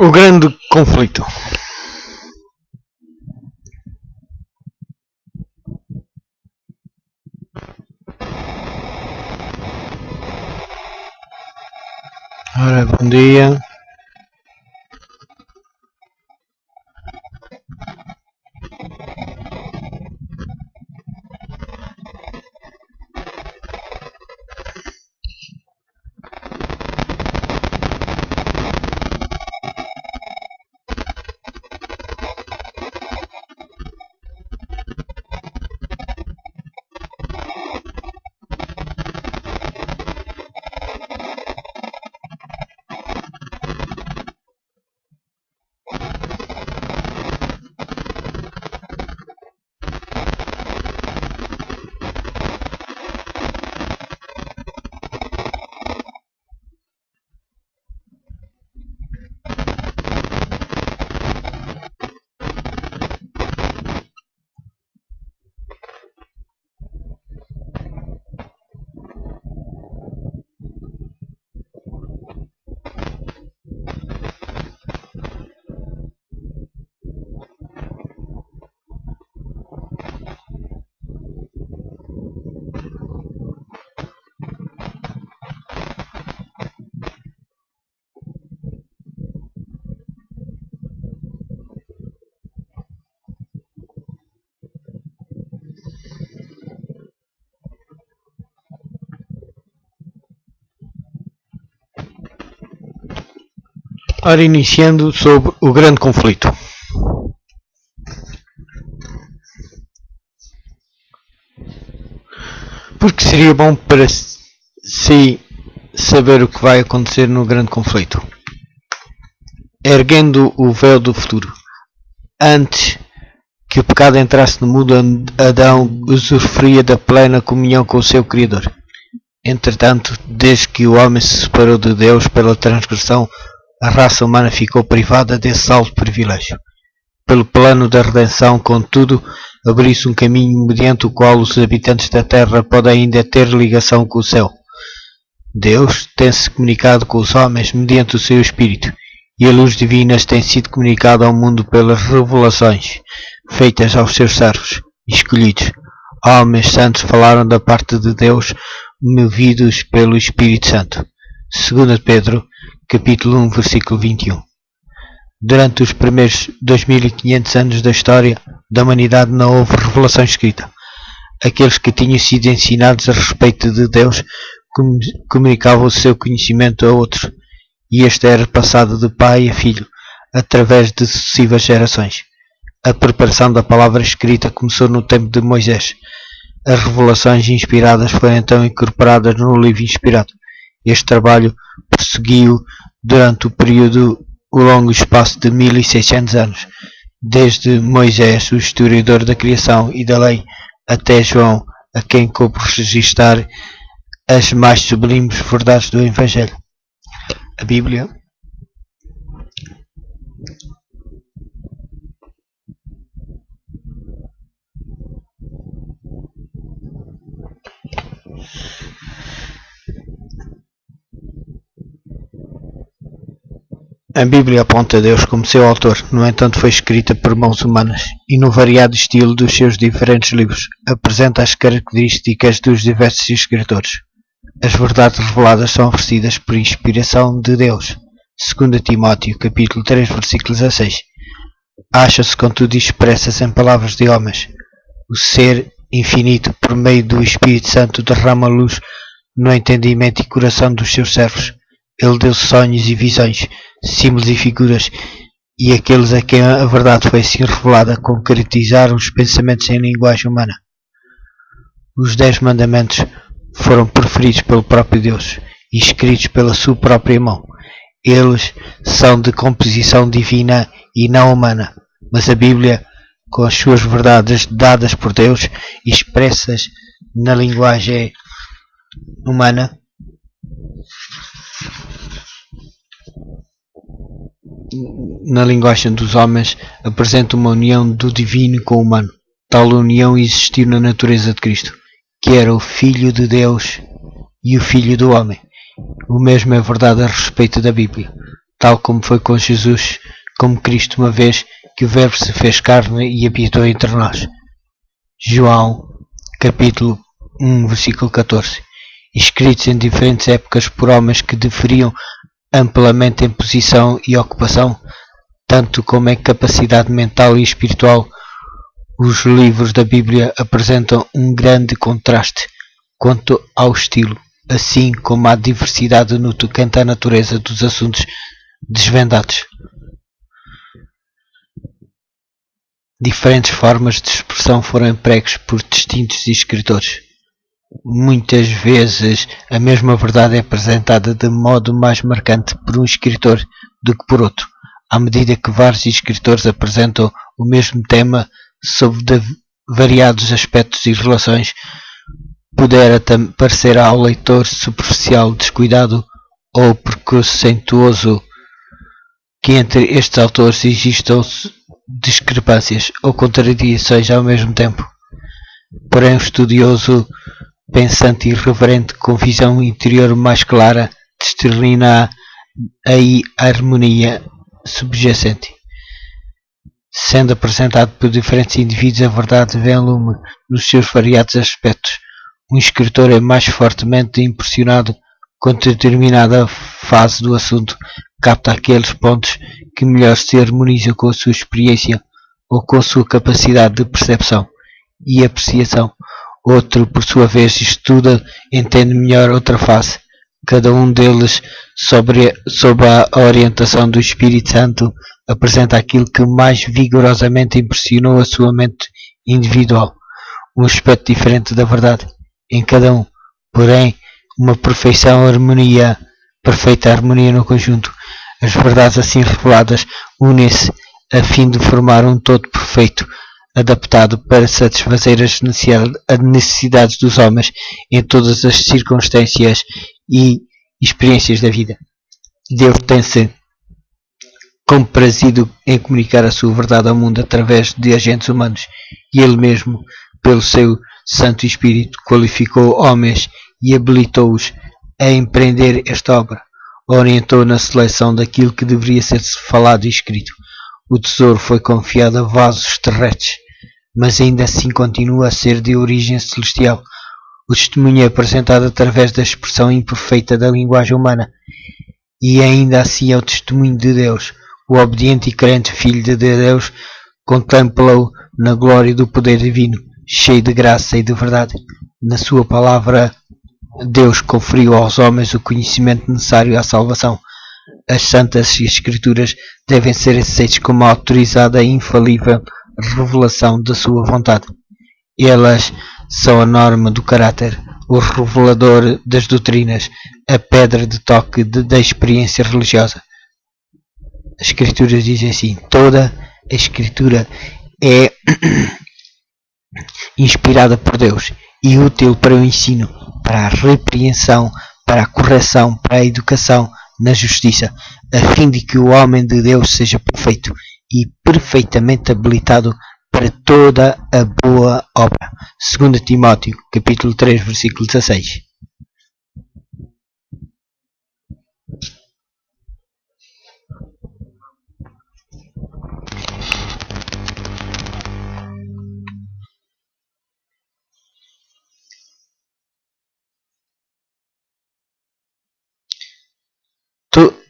O grande conflito. Ora, bom dia. Ora, iniciando sobre o grande conflito. Porque seria bom para si saber o que vai acontecer no grande conflito. Erguendo o véu do futuro. Antes que o pecado entrasse no mundo, Adão usufruía da plena comunhão com o seu Criador. Entretanto, desde que o homem se separou de Deus pela transgressão, a raça humana ficou privada desse alto privilégio. Pelo plano da redenção, contudo, abriu-se um caminho mediante o qual os habitantes da terra podem ainda ter ligação com o céu. Deus tem-se comunicado com os homens mediante o seu Espírito, e a luz divina tem sido comunicada ao mundo pelas revelações feitas aos seus servos escolhidos. Homens santos falaram da parte de Deus, movidos pelo Espírito Santo. 2 Pedro, capítulo 1, versículo 21. Durante os primeiros 2500 anos da história da humanidade não houve revelação escrita. Aqueles que tinham sido ensinados a respeito de Deus comunicavam o seu conhecimento a outros, e este era passado de pai a filho, através de sucessivas gerações. A preparação da palavra escrita começou no tempo de Moisés. As revelações inspiradas foram então incorporadas no livro inspirado. Este trabalho prosseguiu durante o longo espaço de 1600 anos, desde Moisés, o historiador da criação e da lei, até João, a quem coube registrar as mais sublimes verdades do Evangelho. A Bíblia aponta a Deus como seu autor, no entanto foi escrita por mãos humanas, e no variado estilo dos seus diferentes livros, apresenta as características dos diversos escritores. As verdades reveladas são oferecidas por inspiração de Deus. 2 Timóteo, capítulo 3, versículo 16. Acham-se, contudo, expressas em palavras de homens. O ser infinito, por meio do Espírito Santo, derrama luz no entendimento e coração dos seus servos. Ele deu sonhos e visões, símbolos e figuras, e aqueles a quem a verdade foi assim revelada concretizaram os pensamentos em linguagem humana. Os 10 mandamentos foram proferidos pelo próprio Deus e escritos pela sua própria mão. Eles são de composição divina e não humana, mas a Bíblia, com as suas verdades dadas por Deus e expressas na linguagem humana, na linguagem dos homens, apresenta uma união do divino com o humano. Tal união existiu na natureza de Cristo, que era o Filho de Deus e o Filho do homem. O mesmo é verdade a respeito da Bíblia. tal como foi com Jesus, como Cristo, uma vez que o Verbo se fez carne e habitou entre nós. João, capítulo 1, versículo 14. Escritos em diferentes épocas por homens que diferiam amplamente em posição e ocupação, tanto como em capacidade mental e espiritual, os livros da Bíblia apresentam um grande contraste quanto ao estilo, assim como à diversidade no tocante à natureza dos assuntos desvendados. Diferentes formas de expressão foram empregues por distintos escritores. Muitas vezes a mesma verdade é apresentada de modo mais marcante por um escritor do que por outro, à medida que vários escritores apresentam o mesmo tema sob variados aspectos e relações. Poderá parecer ao leitor superficial, descuidado ou preconceituoso que entre estes autores existam discrepâncias ou contradições ao mesmo tempo. Porém, o estudioso, pensante e reverente, com visão interior mais clara, discerna aí a harmonia subjacente. Sendo apresentado por diferentes indivíduos, a verdade vem ao lume nos seus variados aspectos. Um escritor é mais fortemente impressionado com determinada fase do assunto, capta aqueles pontos que melhor se harmonizam com a sua experiência ou com a sua capacidade de percepção e apreciação. Outro, por sua vez, estuda, entende melhor outra fase. Cada um deles, sob a orientação do Espírito Santo, apresenta aquilo que mais vigorosamente impressionou a sua mente individual, um aspecto diferente da verdade em cada um, porém uma perfeita harmonia no conjunto. As verdades assim reveladas unem-se a fim de formar um todo perfeito, adaptado para satisfazer as necessidades dos homens em todas as circunstâncias e experiências da vida. Deus tem-se comprazido em comunicar a sua verdade ao mundo através de agentes humanos, e Ele mesmo, pelo seu Santo Espírito, qualificou homens e habilitou-os a empreender esta obra. Orientou na seleção daquilo que deveria ser falado e escrito. O tesouro foi confiado a vasos terrestres, mas ainda assim continua a ser de origem celestial. O testemunho é apresentado através da expressão imperfeita da linguagem humana, e ainda assim é o testemunho de Deus. O obediente e crente Filho de Deus contempla-o na glória do poder divino, cheio de graça e de verdade. Na sua palavra, Deus conferiu aos homens o conhecimento necessário à salvação. As Santas Escrituras devem ser aceitas como a autorizada e infalível revelação da sua vontade. Elas são a norma do caráter, o revelador das doutrinas, a pedra de toque da experiência religiosa. As Escrituras dizem assim: toda a Escritura é inspirada por Deus e útil para o ensino, para a repreensão, para a correção, para a educação na justiça, a fim de que o homem de Deus seja perfeito e perfeitamente habilitado para toda a boa obra. 2 Timóteo, capítulo 3, versículo 16.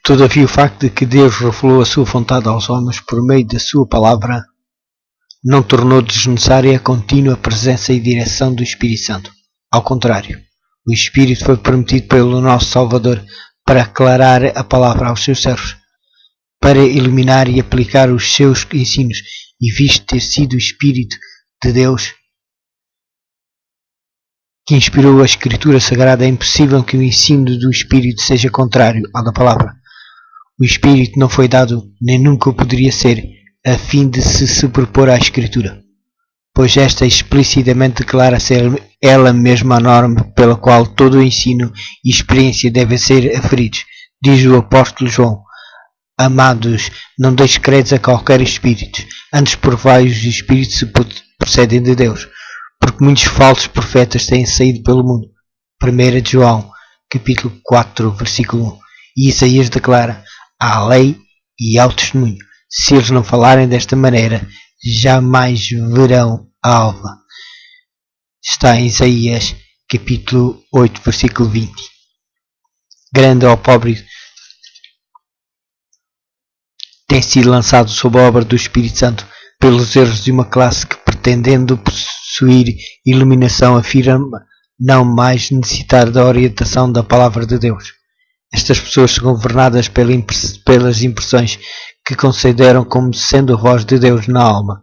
Todavia, o facto de que Deus revelou a sua vontade aos homens por meio da sua palavra não tornou desnecessária a contínua presença e direção do Espírito Santo. Ao contrário, o Espírito foi prometido pelo nosso Salvador para aclarar a palavra aos seus servos, para iluminar e aplicar os seus ensinos, e visto ter sido o Espírito de Deus que inspirou a Escritura Sagrada, é impossível que o ensino do Espírito seja contrário ao da palavra. O Espírito não foi dado, nem nunca o poderia ser, a fim de se superpor à Escritura, pois esta explicitamente declara ser ela mesma a norma pela qual todo o ensino e experiência devem ser aferidos. Diz o apóstolo João: amados, não deis créditos a qualquer espírito, antes provai os espíritos se procedem de Deus, porque muitos falsos profetas têm saído pelo mundo. 1 João, capítulo 4, versículo 1. E Isaías declara: à lei e ao testemunho. Se eles não falarem desta maneira, jamais verão a alva. Está em Isaías, capítulo 8, versículo 20. Grande ou pobre tem sido lançado sob a obra do Espírito Santo pelos erros de uma classe que, pretendendo possuir iluminação, afirma não mais necessitar da orientação da palavra de Deus. Estas pessoas são governadas pelas impressões que consideram como sendo a voz de Deus na alma,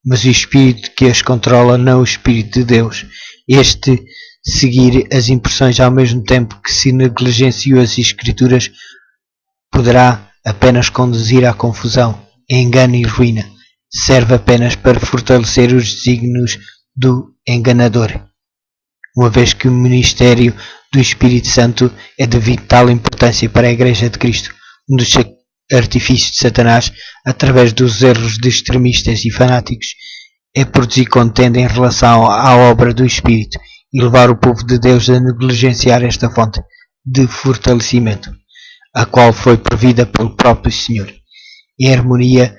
mas o Espírito que as controla não é o Espírito de Deus. Este seguir as impressões ao mesmo tempo que se negligenciou as Escrituras poderá apenas conduzir à confusão, engano e ruína. Serve apenas para fortalecer os desígnios do enganador. Uma vez que o ministério do Espírito Santo é de vital importância para a Igreja de Cristo, um dos artifícios de Satanás, através dos erros de extremistas e fanáticos, é produzir contenda em relação à obra do Espírito e levar o povo de Deus a negligenciar esta fonte de fortalecimento, a qual foi provida pelo próprio Senhor. Em harmonia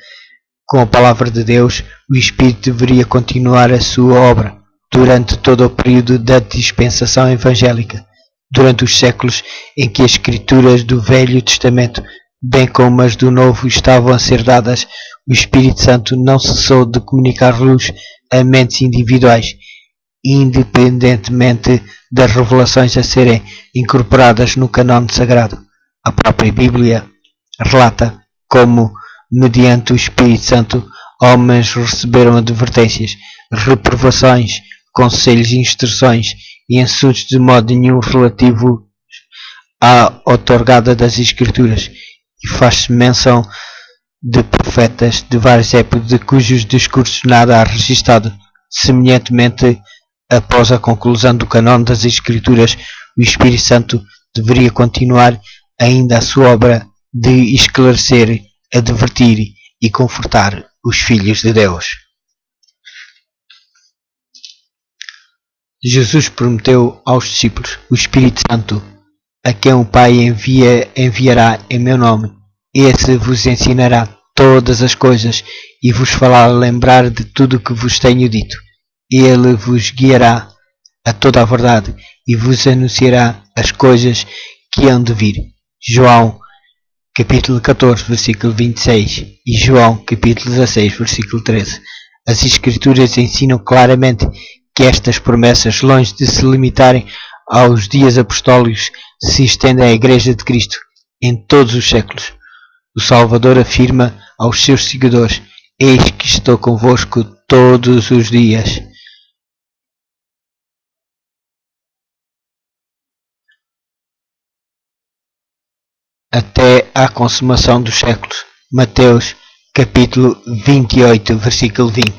com a palavra de Deus, o Espírito deveria continuar a sua obra durante todo o período da dispensação evangélica, durante os séculos em que as Escrituras do Velho Testamento, bem como as do Novo, estavam a ser dadas. O Espírito Santo não cessou de comunicar luz a mentes individuais, independentemente das revelações a serem incorporadas no canone sagrado. A própria Bíblia relata como, mediante o Espírito Santo, homens receberam advertências, reprovações, conselhos e instruções e assuntos de modo nenhum relativo à outorgada das Escrituras, e faz-se menção de profetas de várias épocas de cujos discursos nada há registado. Semelhantemente, após a conclusão do canone das Escrituras, o Espírito Santo deveria continuar ainda a sua obra de esclarecer, advertir e confortar os filhos de Deus. Jesus prometeu aos discípulos: o Espírito Santo, a quem o Pai enviará em meu nome, esse vos ensinará todas as coisas e vos fará lembrar de tudo o que vos tenho dito. Ele vos guiará a toda a verdade e vos anunciará as coisas que hão de vir. João, capítulo 14, versículo 26 e João, capítulo 16, versículo 13. As Escrituras ensinam claramente que estas promessas, longe de se limitarem aos dias apostólicos, se estendem à Igreja de Cristo em todos os séculos. O Salvador afirma aos seus seguidores: eis que estou convosco todos os dias. Até à consumação dos séculos. Mateus, capítulo 28, versículo 20.